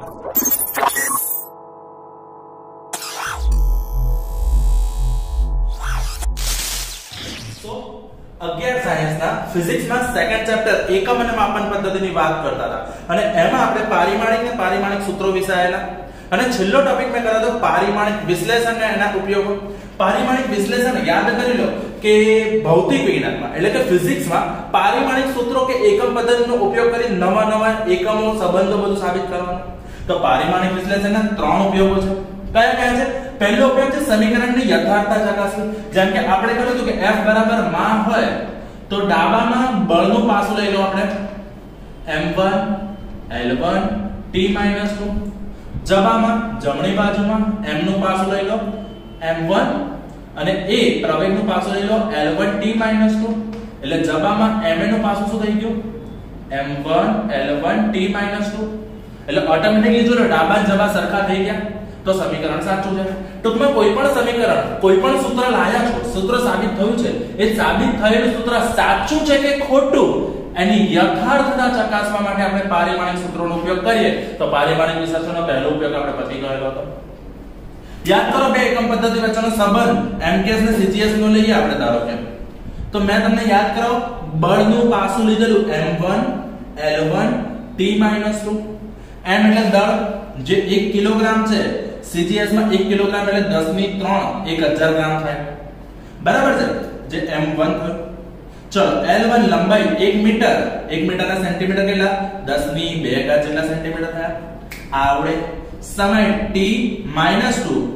11 સાયન્સના ફિઝિક્સના second chapter એકમ અને માપન પદ્ધતિની વાત કરતા હતા અને એમાં આપણે પારિમાણિક સૂત્રો વિશે આયેલા અને છેલ્લો ટોપિક મેં કર્યો હતો પારિમાણિક વિશ્લેષણ અને એના ઉપયોગો. પારિમાણિક વિશ્લેષણ યાદ કરી લો કે ભૌતિક વિજ્ઞાનમાં એટલે કે ફિઝિક્સમાં પારિમાણિક સૂત્રો કે એકમ પદ્ધતિનો ઉપયોગ કરી નવા એકમો સંબંધો બધું સાબિત કરવાનું. તો પારિમાણિક વિશ્લેષણના 3 ઉપયોગો છે. કયા છે? પહેલો ઉપયોગ છે સમીકરણની યથાર્થતા ચકાસવી. જેમ કે આપણે કહ્યું હતું કે F બરાબર માં હોય તો ડાબામાં બળનું પાસું લઈ લો આપણે m1 l1 t-2. જબામાં જમણી બાજુમાં m નું પાસું લઈ લો m1 અને a પ્રવેગનું પાસું લઈ લો l1 t-2. એટલે જબામાં m નું પાસું શું થઈ ગયું m1 l1 t-2. એટલે ઓટોમેટિકલી જો ડાબા જબા સરખા થઈ ગયા તો સમીકરણ સાચું છે. ટૂંકમાં કોઈ પણ સમીકરણ કોઈ પણ સૂત્ર લાયા છો, સૂત્ર સાબિત થયું છે, એ સાબિત થયેલું સૂત્ર સાચું છે કે ખોટું એની યથાર્થતા ચકાસવા માટે આપણે પારિમાણિક સૂત્રોનો ઉપયોગ કરીએ તો પારિમાણિક વિશ્લેષણનો પહેલો ઉપયોગ આપણે પતી ગયેલો હતો. યાદ કરો બે એકમ પદ્ધતિ વચ્ચેનો સંબંધ MKS ને CGS નો લઈએ આપણે ધારો કે. તો મેં તમને યાદ કરાવો બળનું પાસું લીધેલું m1 l1 t-2. m એટલે દળ જે 1 કિલોગ્રામ છે, CGS માં 1 કિલોગ્રામ એટલે 10^3 1000 ગ્રામ થાય. બરાબર છે જે m1 થયું. ચલો l1 લંબાઈ 1 મીટર, 1 મીટરના સેન્ટીમીટર કેટલા 10^2 જેટલા સેન્ટીમીટર થયા. આવડે સમય t-2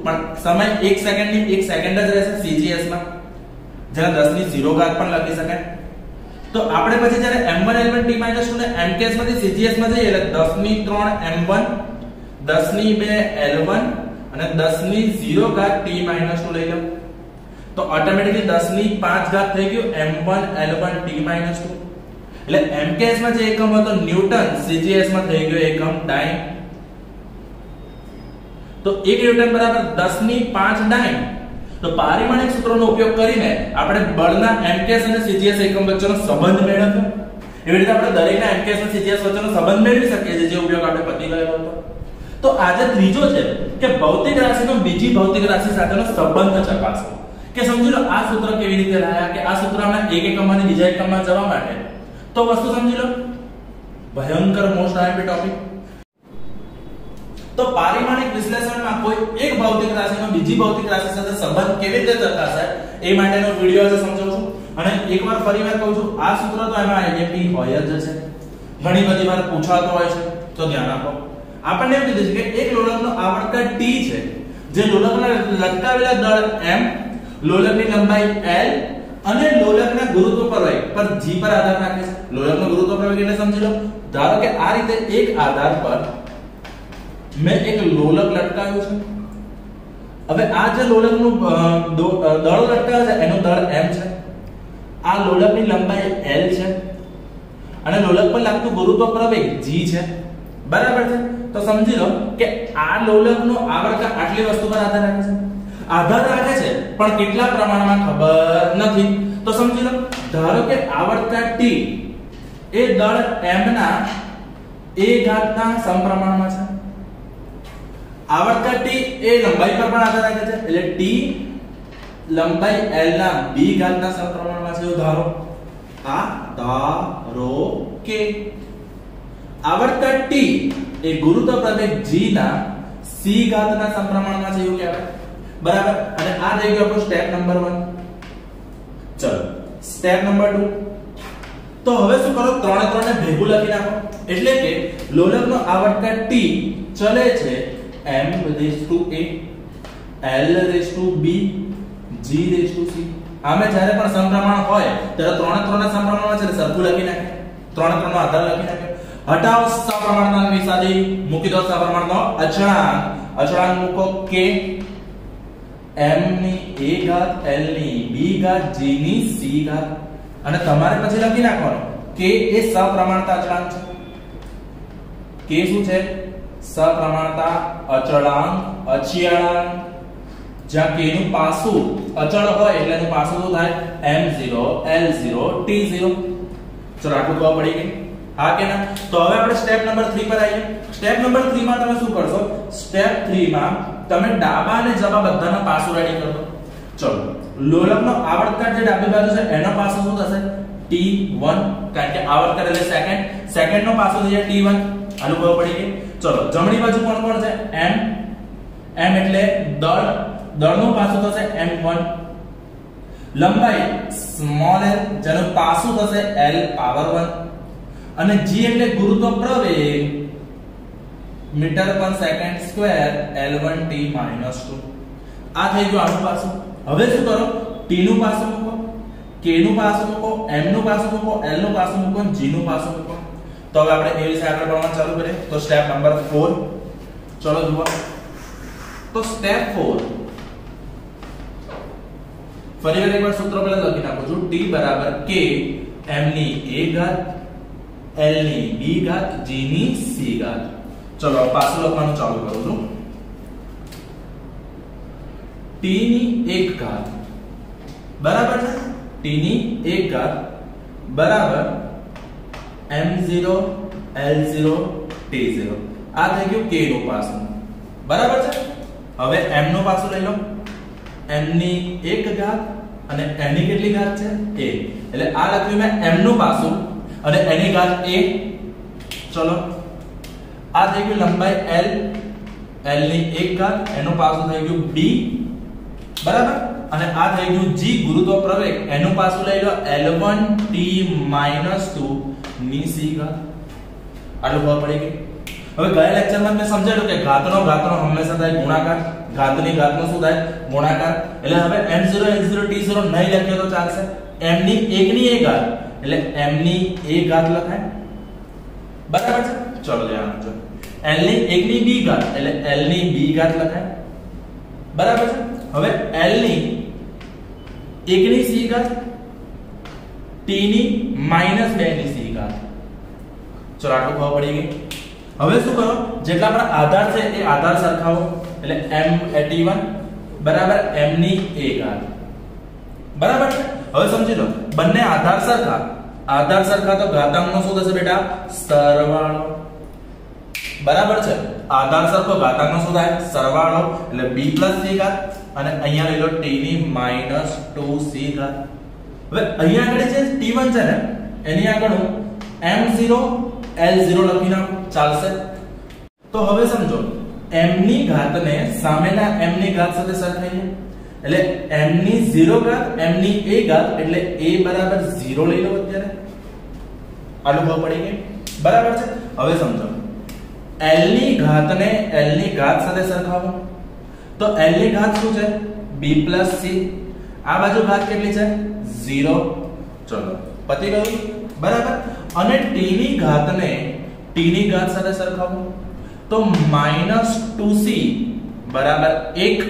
પણ સમય 1 સેકન્ડની 1 સેકન્ડ જ રહેશે CGS માં, જેને 10^0 પણ લખી શકાય. તો આપણે પછી જ્યારે m1 l1 t-2 ને MKS માંથી CGS માં જઈએ એટલે 10^3 m1 10^2 l1 અને 10^0 t-2 લઈ લો તો ઓટોમેટિકલી 10^5 થઈ ગયું m1 l1 t-2. એટલે MKS માં જે એકમ હતો ન્યૂટન, CGS માં થઈ ગયો એકમ ડાઇન. તો 1 ન્યૂટન બરાબર 10^5 ડાઇન. તો પારિમાણિક સૂત્રોનો ઉપયોગ કરીને આપણે બળના MKS અને CGS એકમ વચ્ચેનો સંબંધ મેળવ્યો. એવી રીતે આપણે દરેકના MKS અને CGS વચ્ચેનો સંબંધ મેળવી શકીએ છીએ, જે ઉપયોગ આપણે પતી ગયો હતો. તો આજે ત્રીજો છે કે ભૌતિક રાશિનો બીજી ભૌતિક રાશિ સાથેનો સંબંધ ચકાસવો. કે સમજી લો આ સૂત્ર કેવી રીતે લાયા કે આ સૂત્રમાં એક એકમમાંથી બીજા એકમમાં જવા માટે તો વસ્તુ સમજી લો ભયંકર મોસ્ટ આઈએમપી ટોપિક. તો પારિમાણિક વિશ્લેષણમાં કોઈ એક ભૌતિક રાશિનો બીજી ભૌતિક રાશિ સાથે સંબંધ કેવી રીતે ચકાસાય એ માટેનો વિડિયો આજે સમજાવું છું. અને એકવાર ફરીવાર કહું છું આ સૂત્ર તો એમાં આઈએમપી હોય જ છે, ઘણી બધી વાર પૂછાતો હોય છે, તો ધ્યાન આપો. આપણને એવું કીધું છે કે એક લોલકનો આવર્તન t છે, જે લોલકના લટકાવેલા દળ m, લોલકની લંબાઈ l અને લોલકના ગુરુત્વ પ્રવેગ પર g પર આધાર રાખે છે. લોલકનો ગુરુત્વ પ્રવેગ એટલે સમજી લો ધારો કે આ રીતે એક આધાર પર મેં એક લોલક લટકાવ્યું છે. હવે આ જે લોલકનું દળ લટકાવ્યું છે એનું દળ m છે, આ લોલકની લંબાઈ l છે અને લોલક પર લાગતું ગુરુત્વ પ્રવેગ g છે. બરાબર છે. તો સમજી લો કે આ લોલકનો આવર્તન આટલી વસ્તુ પર આધાર રાખે છે. આધાર રાખે છે પણ કેટલા પ્રમાણમાં ખબર નથી. તો સમજી લો ધારો કે આવર્તન t એ દળ m ના a ઘાતના સમપ્રમાણમાં છે. આવર્તન t એ લંબાઈ પર પણ આધાર રાખે છે, એટલે t લંબાઈ l ના b ઘાતના સમપ્રમાણમાં છે. ધારો કે આવર્તન t એ ગુરુત્વ પ્રવેગ g ના c ઘાતના સમપ્રમાણમાં છે એવું કહેવાય. બરાબર. અને આ થઈ ગયો આપણો સ્ટેપ નંબર 1. ચલો સ્ટેપ નંબર 2. તો હવે શું કરો, ત્રણે ભેગું લખી નાખો. એટલે કે લોલકનો આવર્તન t ચલે છે m⁴ l⁴b g⁴c. આમે જ્યારે પણ સમપ્રમાણ હોય ત્યારે ત્રણે સમપ્રમાણમાં છે સરખું લખી નાખે, ત્રણનો આધાર લખી નાખે. હટાવો સપ્રમાણતાની નિશાની, મૂકી દો સપ્રમાણનો અચળાંક. અચળાંક મૂકો k m ની a ઘાત l ની b ઘાત g ની c ઘાત અને તમારે પછી લખી નાખવાનું k એ સપ્રમાણતા અચળાંક છે. k શું છે? સપ્રમાણતા અચળાંક, અચળાંક. જ્યાં k નું પાસું અચળ હોય એટલે એનું પાસું શું થાય m0 l0 t0. ચલો આટલું ખબર પડી ગઈ. હા કે ના? તો હવે આપણે સ્ટેપ નંબર 3 પર આવીએ. સ્ટેપ નંબર 3 માં તમે શું કરશો? સ્ટેપ 3 માં તમે ડાબા અને જમા બધાના પાસું રેડી કરશો. ચલો, લોલકનો આવર્તકાળ જે ડાબી બાજુ છે એનો પાસું શું થશે? t1, કારણ કે આવર્તકાળ એટલે સેકન્ડ, સેકન્ડ નો પાસું થશે t1. આનું ખબર પડી ગઈ. ચલો, જમણી બાજુ કોણ કોણ છે? m, m એટલે દળ, દળનું પાસું થશે m1. લંબાઈ સ્મોલ l જેનું પાસું થશે l પાવર 1. અને g એટલે ગુરુત્વ પ્રવેગ મીટર પર સેકન્ડ સ્ક્વેર l1t - 2. આ થઈ ગયું આનું પાસું. હવે શું કરો? t નું પાસું મૂકો, k નું પાસું મૂકો, m નું પાસું મૂકો, l નું પાસું મૂકો, g નું પાસું મૂકો. તો હવે આપણે એ વિશે આગળ ભણવાનું ચાલુ કરીએ. તો સ્ટેપ નંબર 4 ચલો જુઓ. તો સ્ટેપ 4 ફરી એકવાર સૂત્ર પહેલા લખી નાખું છું. t બરાબર k m ની a ઘાત l ની b ઘાત g ની c ઘાત. ચલો પાછું લખવાનું ચાલુ કરું છું. t ની 1 ઘાત બરાબર છે, t ની 1 ઘાત બરાબર m0 l0 t0. આ થઈ ગયું k નું પાસું બરાબર છે. હવે m નું પાસું લઈ લો. m ની 1 ઘાત અને n ની કેટલી ઘાત છે? a. એટલે આ લખ્યું મેં m નું પાસું અને n ની ઘાત a. ચલો, આ થઈ ગયું લંબાઈ l, l ની 1 ઘાત, એનું પાસું થઈ ગયું b બરાબર. અને આ થઈ ગયું g ગુરુત્વ પ્રવેગ, એનું પાસું લઈ લો l1t - 2 ની c ઘાત. આટલું ખબર પડી ગઈ. હવે ગયા લેક્ચરમાં મેં સમજાવ્યું કે ઘાતનો હંમેશા થાય ગુણાકાર, ઘાતની ઘાતનો શું થાય? ગુણાકાર. એટલે હવે m0 l0 t0 નહીં લખ્યો તો ચાલશે. m ની 1 ની a ઘાત એટલે m ની a ઘાત લખાય બરાબર છે. ચલો ધ્યાન આપજો. l ની 1 ની b ઘાત એટલે l ની b ઘાત લખાય બરાબર છે. હવે l ની 1 ની c ઘાત, t ની -2 ની c ઘાત. ચલો આટલું ખબર પડી ગઈ. હવે શું કરો? જેટલા આપણા આધાર છે એ આધાર સરખાવો. એટલે m81 બરાબર m ની a ઘાત બરાબર છે. હવે સમજી લો, બંને આધાર સરખા તો ઘાતાંકનો શું થશે બેટા? સરવાળો બરાબર છે. આધાર સરખો ઘાતાંકનો શું થાય? સરવાળો. એટલે b + c ઘાત અને અહીંયા લઈ લો t ની -2c ઘાત. હવે અહીંયા આગળ જે t1 છે ને એની આગળ હું m0 l0 લખી નાખું, ચાલશે? તો હવે સમજો, m ની ઘાતને સામેના m ની ઘાત સાથે સરખાઈએ. એટલે m ની 0 ઘાત m ની a ઘાત એટલે a બરાબર 0 લઈ લો અત્યારે. આટલું ખબર પડી ગઈ બરાબર છે. હવે સમજો, l ની ઘાતને l ની ઘાત સાથે સરખાવો. તો l ની ઘાત શું છે? b + c. આ બાજુ ઘાત કેટલી છે? 0. ચલો પતી ગયું બરાબર. અને t ની ઘાતને t ની ઘાત સાથે સરખાવો. તો -2c બરાબર 1.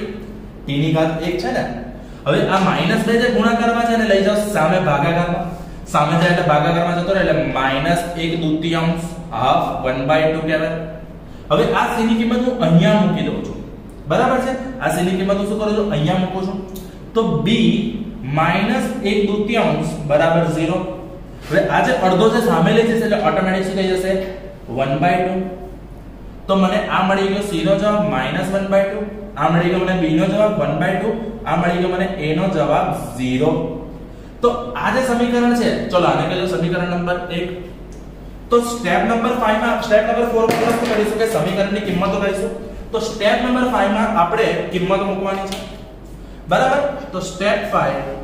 t ની ઘાત 1 છે ને. હવે આ -2 જે ગુણાકારમાં છે ને લઈ જાઓ સામે ભાગાકારમાં. સામે જાય એટલે ભાગાકારમાં જતો રહે એટલે -1/2 હાફ 1/2 કહેવાય. હવે આ c ની કિંમત હું અહીંયા મૂકી દઉં છું બરાબર છે. આ c ની કિંમત હું શું કરું છું? અહીંયા મૂકું છું. તો b -1/2 બરાબર 0. હવે આ જે અડધો છે સામે લઈ જશે એટલે ઓટોમેટિક શું થઈ જશે? 1/2. તો મને આ મળી ગયો c નો જવાબ -1/2, આ મળી ગયો મને b નો જવાબ 1/2, આ મળી ગયો મને a નો જવાબ 0. તો આ જે સમીકરણ છે, ચલો આને કહેજો સમીકરણ નંબર 1. તો સ્ટેપ નંબર 5 માં, સ્ટેપ નંબર 4 માં શું કરીશું કે સમીકરણની કિંમતો લઈશું. તો સ્ટેપ નંબર 5 માં આપણે કિંમતો મૂકવાની છે બરાબર. તો સ્ટેપ 5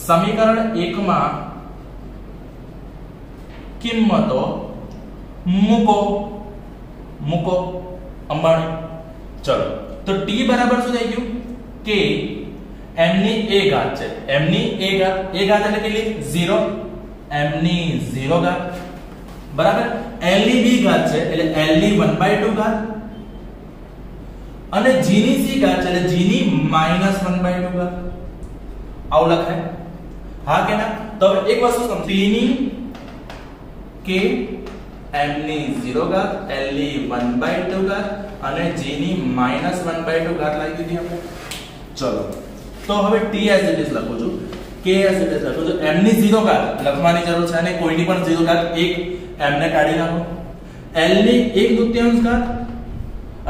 સમીકરણ 1 માં કિંમતો મૂકો અંબાણી. ચલો, તો t બરાબર શું થઈ ગયું? k m ની a ઘાત છે. m ની a ઘાત એટલે કેટલી? 0. m ની 0 ઘાત બરાબર. l ની b ઘાત છે એટલે l ની 1/2 ઘાત અને g ની c ઘાત છે એટલે g ની -1/2 ઘાત. આવું લખાય હા કે ના? તો હવે એક વસ્તુ સમજો, t ની k m ની 0 ઘાત l ની 1/2 ઘાત અને g ની -1/2 ઘાત લાગી દીધી આપણે. ચલો, તો હવે t as it is લખું છું. t ks એટલે થતું તો m ની 0 ઘાત લખવાની જરૂર છે અને કોઈની પણ 0 ઘાત 1 m ને કાઢી નાખો l ની 1/2 ઘાત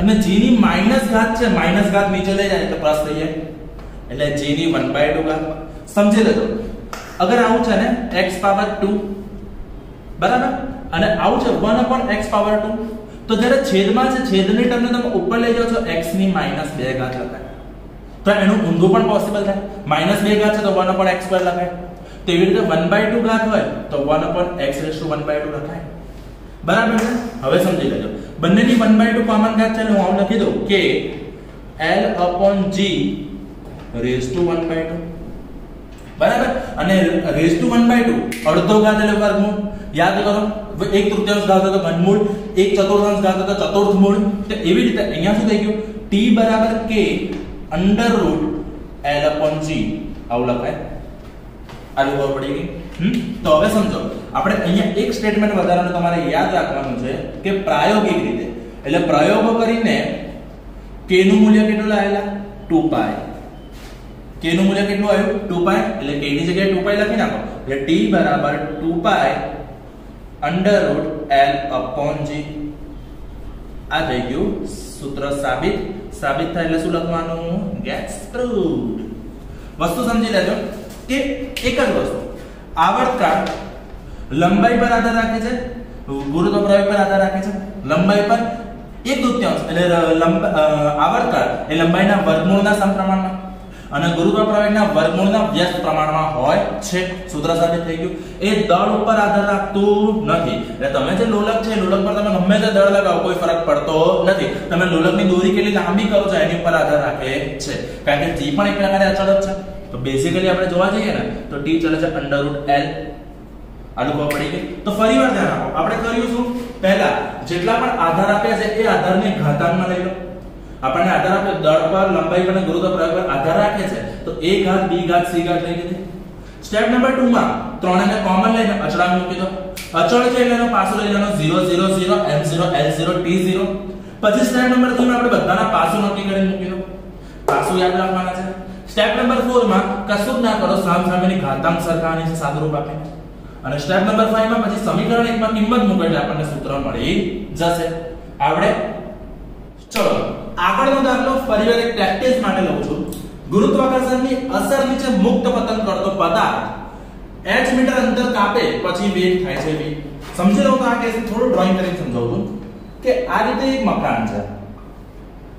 અને g ની માઈનસ ઘાત છે માઈનસ ઘાત નીચે લઈ જાય તો પ્લસ થઈ જાય એટલે g ની 1/2 ઘાત સમજી લેજો અગર આવું છે ને x પાવર 2 બરાબર અને આવું છે 1/x પાવર 2 તો જ્યારે છેદમાં છે છેદની ટર્મને તમે ઉપર લઈ જાઓ છો x ની -2 ઘાત લખાય તો એનું ઊંધું પણ પોસિબલ થાય -2 ઘાત છે તો 1/x² લખાય તેવી રીતે 1/2 ઘાત હોય તો 1/x⁻² લખાય બરાબર છે હવે સમજી લેજો બંનેની 1/2 કોમન ઘાત છે એટલે હું આવું લખી દઉં કે l/g⁻²⁰ બરાબર અને ⁻² અડધો ઘાત એટલે વર્ગમૂળ યાદ કરો 1/3 ઘાત હતો ઘનમૂળ 1/4 ઘાત હતો ચતુર્થમૂળ તો એવી રીતે અહીંયા શું થઈ ગયું t = k √l/g આવું લખાય આ ખબર પડી ગઈ તો હવે સમજો આપણે અહીંયા એક સ્ટેટમેન્ટ વધારાનું તમારે યાદ રાખવાનું છે કે પ્રાયોગિક રીતે એટલે પ્રયોગો કરીને k નું મૂલ્ય કેટલું લાવેલા 2π k નું મૂલ્ય કેટલું આવ્યું 2π એટલે k ની જગ્યાએ 2π લખી નાખો એટલે t = 2π √l/g આ થઈ ગયું સૂત્ર સાબિત થાય એટલે શું લખવાનું ગેટ્સ પ્રૂવ્ડ વસ્તુ સમજી લેજો કે એક જ વસ્તુ આવર્તકાળ લંબાઈ પર આધાર રાખે છે ગુરુત્વ પ્રવેગ પર આધાર રાખે છે લંબાઈ પર 1/2 એટલે આવર્તકાળ એ લંબાઈના વર્ગમૂળના સમપ્રમાણમાં અને ગુરુત્વ પ્રવેગના વર્ગમૂળના વ્યસ્ત પ્રમાણમાં હોય છે સૂત્ર સાબિત થઈ ગયું એ દળ ઉપર આધાર રાખતું નથી એટલે તમે જે લોલક છે લોલક પર તમે ગમે તે દળ લગાવો કોઈ ફરક પડતો નથી તમે લોલકની દોરી કેટલી લાંબી કરો છો એની ઉપર આધાર રાખે છે કારણ કે g પણ એક પ્રકારે અચળ જ છે તો બેઝિકલી આપણે જોવા જઈએ ને તો t ચલે છે √l આનું ખબર પડી ગઈ તો ફરીવાર ધ્યાન આપો આપણે કર્યું શું પહેલા જેટલા પણ આધાર આપ્યા છે એ આધારને ઘાતાંકમાં લઈ લો આપણને આધાર આપ્યો દળ પર લંબાઈ પર અને ગુરુત્વ પ્રવેગ પર આધાર રાખે છે તો a ઘાત b ઘાત c ઘાત લઈ લીધી સ્ટેપ નંબર 2 માં ત્રણેયને કોમન લઈને અચળાંક મૂકી દો અચળ છે એટલે એનો પાસો લઈ લેવાનો 0 0 0 m0 l0 t0 પછી સ્ટેપ નંબર 3 માં આપણે બધાના પાસો નક્કી કરીને મૂકી દો પાસો યાદ રાખવાના છે સ્ટેપ નંબર 4 માં કશું જ ના કરો સામસામેની ઘાતાંક સરખાવવાની છે સાદુરૂપ આપીને અને સ્ટેપ નંબર 5 માં પછી સમીકરણ 1 માં કિંમત મૂકો એટલે આપણને સૂત્ર મળી જશે આવડે ચલો આગળનો દાખલો ફરીવાર એક પ્રેક્ટિસ માટે લઉં છું ગુરુત્વાકર્ષણની અસર નીચે મુક્ત પતન કરતો પદાર્થ h મીટર અંતર કાપે પછી વેગ થાય છે v સમજી લો તો આ કેસ થોડું ડ્રોઈંગ કરીને સમજાવું છું કે આ રીતે એક મકાન છે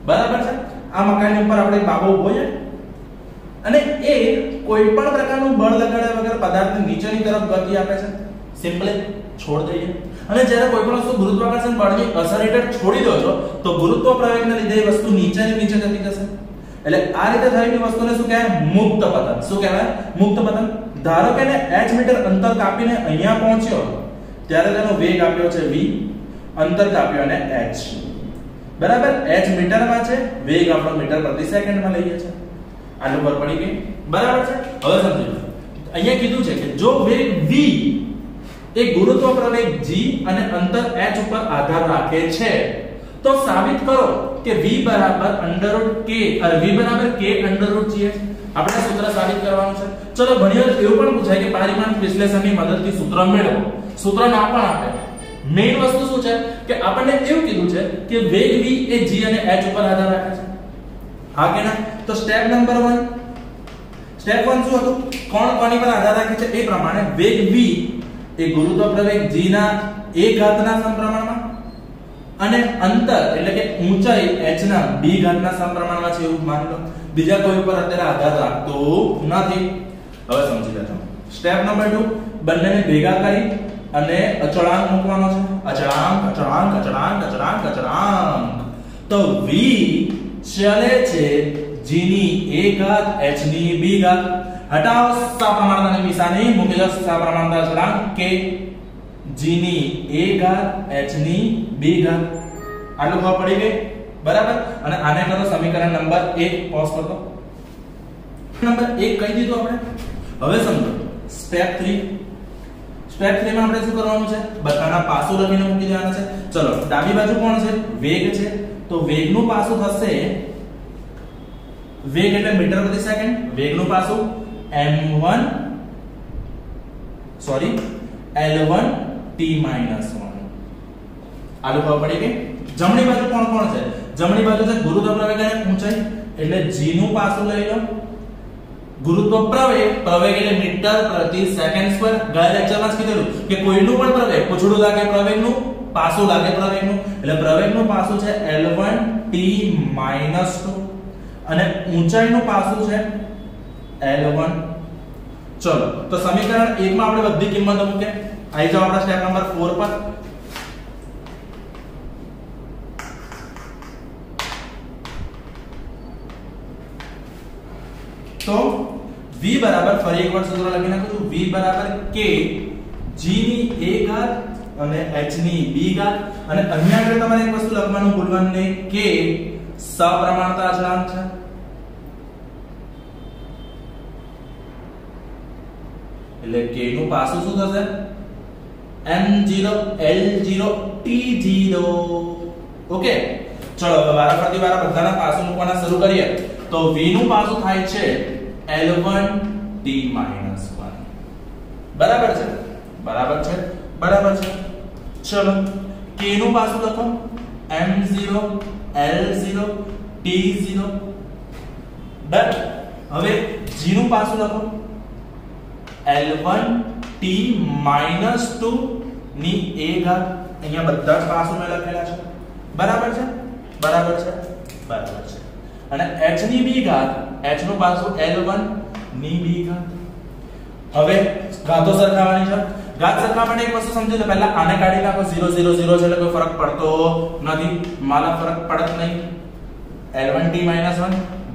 બરાબર છે આ મકાનની ઉપર આપણે એક બાબો ઊભો છે અને એ કોઈ પણ પ્રકારનું બળ લગાડ્યા વગર પદાર્થને નીચેની તરફ ગતિ આપે છે સિમ્પલી છોડ દઈએ અને જ્યારે કોઈ પણ વસ્તુ ગુરુત્વાકર્ષણ બળની અસર હેઠળ છોડી દો છો તો ગુરુત્વ પ્રવેગને લીધે એ વસ્તુ નીચેની નીચે જતી જશે એટલે આ રીતે થયેલી વસ્તુને શું કહેવાય મુક્ત પતન શું કહેવાય મુક્ત પતન ધારો કે h મીટર અંતર કાપીને અહીંયા પહોંચ્યો ત્યારે તેનો વેગ આપ્યો છે v અંતર કાપ્યો અને h બરાબર h મીટરમાં છે વેગ આપણો મીટર પ્રતિ સેકન્ડમાં લઈએ છે આનું પર પડી ગઈ બરાબર છે હવે સમજી લો અહીંયા કીધું છે કે જો વેગ v એ ગુરુત્વ પ્રવેગ g અને અંતર h ઉપર આધાર રાખે છે તો સાબિત કરો કે v √k આપણે સૂત્ર સાબિત કરવાનું છે ચલો ઘણીવાર એવું પણ પૂછાય કે પારિમાણિક વિશ્લેષણની મદદથી સૂત્ર મેળવો સૂત્ર ના પણ આપે મેઈન વસ્તુ શું છે કે આપણને એવું કીધું છે કે વેગ v એ g અને h ઉપર આધાર રાખે છે હા કે ના તો સ્ટેપ નંબર 1 શું હતું કોની પર આધાર રાખે છે એ પ્રમાણે વેગ v એ ગુરુત્વ પ્રવેગ g ના a ઘાતના સમપ્રમાણમાં અને અંતર એટલે કે ઊંચાઈ h ના b ઘાતના સમપ્રમાણમાં છે એવું માની લો બીજા કોઈ પર અત્યારે આધાર રાખતો નથી હવે સમજી લેજો સ્ટેપ નંબર 2 બંનેને ભેગા કરી અને અચળાંક મૂકવાનો છે અચળાંક તો v ચલે છે g ની a ઘાત h ની b ઘાત હટાવો સપ્રમાણતાની નિશાની મૂકી દો સપ્રમાણતા અચળાંક k g ની a ઘાત h ની b ઘાત આટલું ખબર પડી ગઈ બરાબર અને આને કરો સમીકરણ નંબર 1 પોઝ કરો નંબર 1 કહી દીધું આપણે હવે સમજો સ્ટેપ 3 માં આપણે શું કરવાનું છે બધાના પાસો લખીને મૂકી દેવાના છે ચલો ડાબી બાજુ કોણ છે વેગ છે તો વેગનું પાસું થશે વેગ એટલે મીટર પ્રતિ સેકન્ડ વેગનું પાસું m1 સોરી L1 t -1 આલુ ખબર પડી ગઈ. જમણી બાજુ કોણ કોણ છે? જમણી બાજુ છે ગુરુત્વ પ્રવેગ અને ઊંચાઈ, એટલે g નું પાસું લઈ લો. ગુરુત્વ પ્રવેગ એટલે મીટર પ્રતિ સેકન્ડ સ્ક્વેર. ગયા લેક્ચરમાં જ કીધેલું કે કોઈનું પણ પ્રવેગ પૂછડું લાગે પ્રવેગનું, પાસું લાગે પ્રવેગનું, એટલે પ્રવેગનું પાસું છે L1 t -2 અને ઊંચાઈનું પાસું છે L1. ચલો તો સમીકરણ 1 માં આપણે બધી કિંમતો મૂકે. આવી જાવ આપણા સ્ટેપ નંબર 4 પર. તો v બરાબર ફરી એકવાર સૂત્ર લખી નાખું છું. v બરાબર k g ની a ઘાત અને h ની b ઘાત. અને અહીંયા આગળ તમારે એક વસ્તુ લખવાનું ભૂલવાનું નહીં, k સપ્રમાણતા અચળાંક છે. એટલે k નું પાસું શું થશે? m0 l0 t0. ઓકે, ચલો હવે વારાફરતી બધાના પાસું મૂકવાના શરૂ કરીએ. તો v નું પાસું થાય છે L1 t -1. બરાબર છે, બરાબર છે, બરાબર છે. ચલો k નું પાસું લખો m0 l0 t0. ડન. હવે g નું પાસું લખો L1 t -2 ની a ઘાત. અહીંયા બધા જ પાસું મેં લખેલા છે. બરાબર છે, બરાબર છે, બરાબર છે. અને h ની b ઘાત, h નું પાસું L1 ની b ઘાત. હવે ઘાતો સરખાવવાની છે. ઘાત સરખાવવાની એક વસ્તુ સમજી લો. પહેલા આને કાઢી નાખો. 0 0 0 છે એટલે કોઈ ફરક પડતો નથી. માલા ફરક પડત નહીં. L1 t -1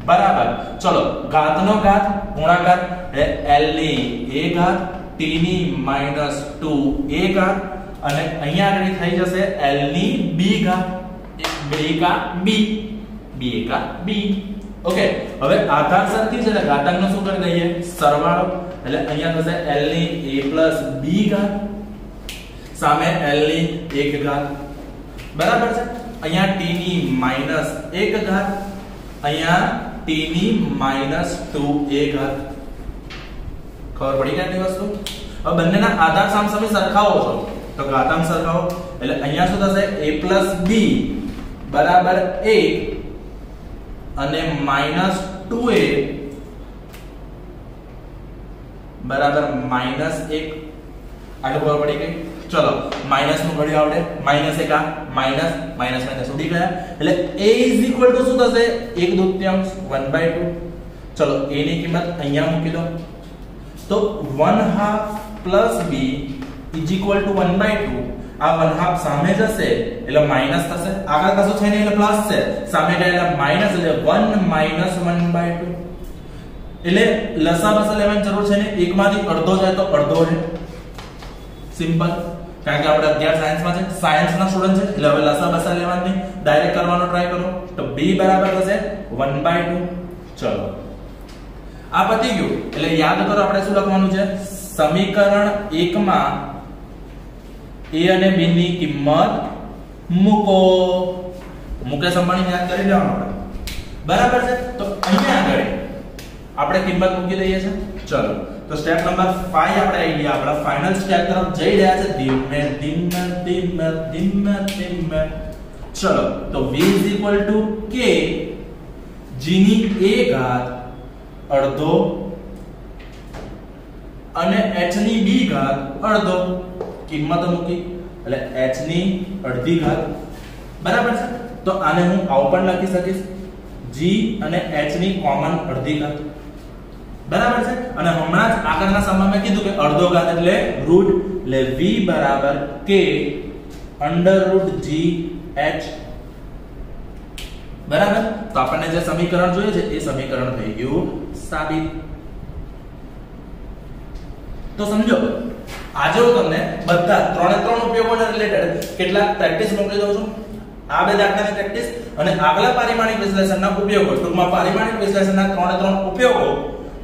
બરાબર. ચલો ઘાતનો ઘાત ગુણાકાર એટલે L ની a ઘાત t ની -2 a ઘાત અને અહીંયા આગળ થઈ જશે L ની b ઘાત. 2 કા b, 2 કા b. ઓકે, હવે આધાર સરખી છે એટલે ઘાતાંકનો શું કરી દઈએ? સરવાળો. એટલે અહીંયા થશે L ની a + b ઘાત સામે L ની 1 ઘાત. બરાબર છે. અહીંયા t ની -1 ઘાત, અહીંયા t ની -2 a ઘાત. ખબર પડી ગઈ આ વસ્તુ? હવે બંનેના આધાર સામસામે સરખાવો છો તો ઘાતાંક સરખાવો. એટલે અહીંયા શું થશે? a + b બરાબર 1 અને -2a બરાબર -1. આટલું ખબર પડી ગઈ. ચલો માઈનસ નું ઘડિયું આવડે. -1 આ માઈનસ ઉડી ગયા. એટલે a શું થશે? 1/2 1/2. ચલો a ની કિંમત અહીંયા મૂકી દો. તો 1/2 + b = 1/2. આ 1/2 સામે જશે એટલે માઈનસ થશે. આગળ કશું છે નહીં એટલે પ્લસ છે. સામે ગયા એટલે માઈનસ, એટલે 1 - 1/2. એટલે લસા બસા લેવાની જરૂર છે ને. એકમાંથી અડધો જાય તો અડધો છે. સિમ્પલ. કારણ કે આપણે 11 સાયન્સમાં છે, સાયન્સના સ્ટુડન્ટ છે એટલે હવે લસા બસા લેવાની નહીં, ડાયરેક્ટ કરવાનો ટ્રાય કરો. તો b બરાબર થશે 1/2. ચલો આ પતી ગયું. એટલે યાદ કરો આપણે શું લખવાનું છે? સમીકરણ 1 માં a અને b ની કિંમત મૂકો. મુકેશ અંબાણી યાદ કરી લેવાનું આપણે. બરાબર છે. તો અહીંયા આગળ આપણે કિંમત મૂકી દઈએ છે. ચલો તો સ્ટેપ નંબર 5 આપણે આવી ગયા. આપણા ફાઇનલ સ્ટેપ તરફ જઈ રહ્યા છે ધીમે ધીમે ધીમે ધીમે ધીમે. ચલો તો v = k g ની a ઘાત અડધો અને h ની b ઘાત અડધો. કિંમત મૂકી એટલે h ની અડધી ઘાત. બરાબર છે. તો આને હું આવું પણ લખી શકીશ, g અને h ની કોમન અડધી ઘાત. બરાબર છે. અને હમણાં જ આગળના સમયમાં મેં કીધું કે અડધો ઘાત એટલે રૂટ. એટલે v બરાબર k √g h. બરાબર. તો આપણને જે સમીકરણ જોઈએ છે એ સમીકરણ થઈ ગયું સાબિત. તો સમજો આજે હું તમને બધા ત્રણે ત્રણ ઉપયોગોને રિલેટેડ કેટલાક પ્રેક્ટિસ મોકલી દઉં છું. આ બે દાખલાની પ્રેક્ટિસ અને આગલા પારિમાણિક વિશ્લેષણના ઉપયોગો, ટૂંકમાં પારિમાણિક વિશ્લેષણના ત્રણે ત્રણ ઉપયોગો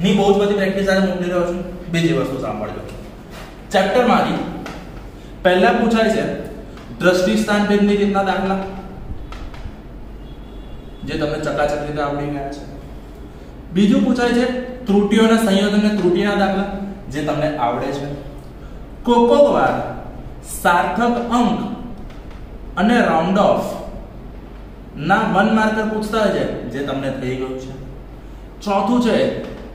ની બહુ જ બધી પ્રેક્ટિસ આજે મોકલી રહ્યો છું. બીજી વસ્તુ સાંભળજો. ચેપ્ટરમાંથી પહેલા પૂછાય છે દ્રષ્ટિ સ્થાન ભેદની રીતના દાખલા, જે તમને ચકાચક રીતે આવડી ગયા છે. બીજું પૂછાય છે ત્રુટીઓના સંયોજન અને ત્રુટીના દાખલા જે તમને આવડે છે, કોકોક વાર સાર્થક અંક અને રાઉન્ડ ઓફ ના 1 માર્કર પૂછતા હોય છે જે તમને થઈ ગયું છે. ચોથું છે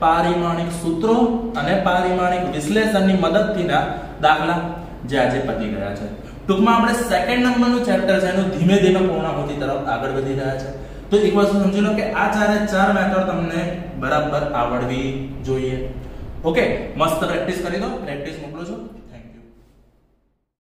પારિમાણિક સૂત્રો અને પારિમાણિક વિશ્લેષણની મદદથી ના દાખલા જે આજે પતી ગયા છે. ટૂંકમાં આપણે સેકન્ડ નંબરનું ચેપ્ટર છે એનું ધીમે ધીમે પૂર્ણાહુતિ તરફ આગળ વધી રહ્યા છે. તો એક વસ્તુ સમજી લો કે આ ચારે ચાર મેથડ તમને બરાબર આવડવી જોઈએ. ઓકે, મસ્ત પ્રેક્ટિસ કરી દો. પ્રેક્ટિસ મોકલું છું.